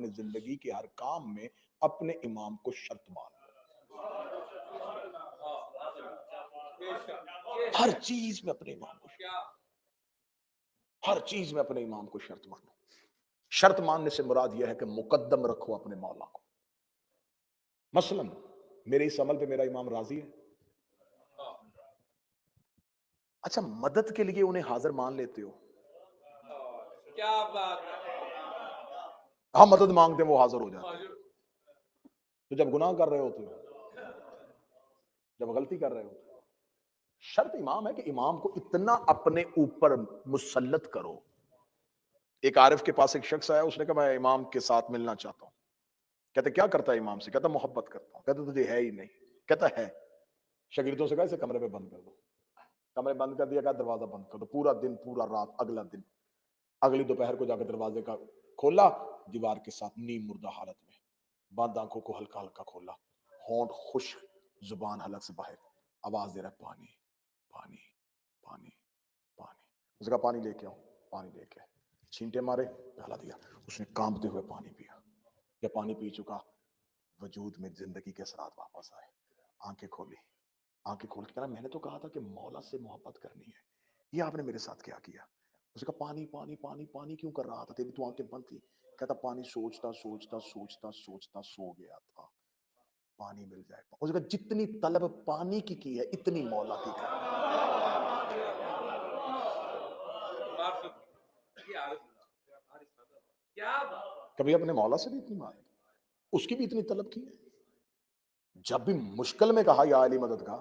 अपनी जिंदगी के हर काम में अपने इमाम को शर्त मान लो। हर चीज में अपने इमाम को, हर चीज में अपने इमाम को शर्त मानो। शर्त मानने से मुराद यह है कि मुकद्दम रखो अपने मौला को। मसलन मेरे इस अमल पे मेरा इमाम राजी है, अच्छा मदद के लिए उन्हें हाजिर मान लेते हो। क्या बात है, हम मदद मांगते हैं वो हाजिर हो जाते हैं। तो जब गुनाह कर रहे होते हो, जब गलती कर रहे हो, शर्त इमाम है कि इमाम को इतना अपने ऊपर मुसल्लत करो। एक आरिफ के पास एक शख्स आया, उसने कहा मैं इमाम के साथ मिलना चाहता हूं। कहते क्या करता है इमाम से? कहता मोहब्बत करता हूं। कहते तुझे है ही नहीं। कहता है। शागिर्दों से कहा इसे कमरे में बंद कर दो। कमरे बंद कर दिया, कहा दरवाजा बंद कर दो। पूरा दिन पूरा रात, अगला दिन, अगली दोपहर को जाकर दरवाजे का खोला, दीवार के साथ नीम मुर्दा हालत में, बंद आंखों को हल्का हल्का खोला, होंठ खुश्क, जुबान हलक से बाहर, आवाज दे रहा है पानी पानी पानी पानी। उसने कहा पानी लेके आओ। पानी लेके आए, छींटे मारे, प्याला दिया, उसने कांपते हुए पानी पिया। जब पानी पी चुका, वजूद में जिंदगी के असरात वापस आए। आंखें खोली, आंखें खोल के कहा मैंने तो कहा था कि मौला से मोहब्बत करनी है, ये आपने मेरे साथ क्या किया? उसने कहा पानी पानी पानी पानी क्यों कर रहा था, तेरी तो आंखें बंद थी। कहता पानी सोचता सोचता सोचता सोचता सो गया था, पानी मिल जाए। उसने कहा जितनी तलब पानी की है इतनी मौला की कर। कभी अपने मौला से भी इतनी मांगी, उसकी भी इतनी तलब की है। जब भी मुश्किल में कहा या अली मदद का,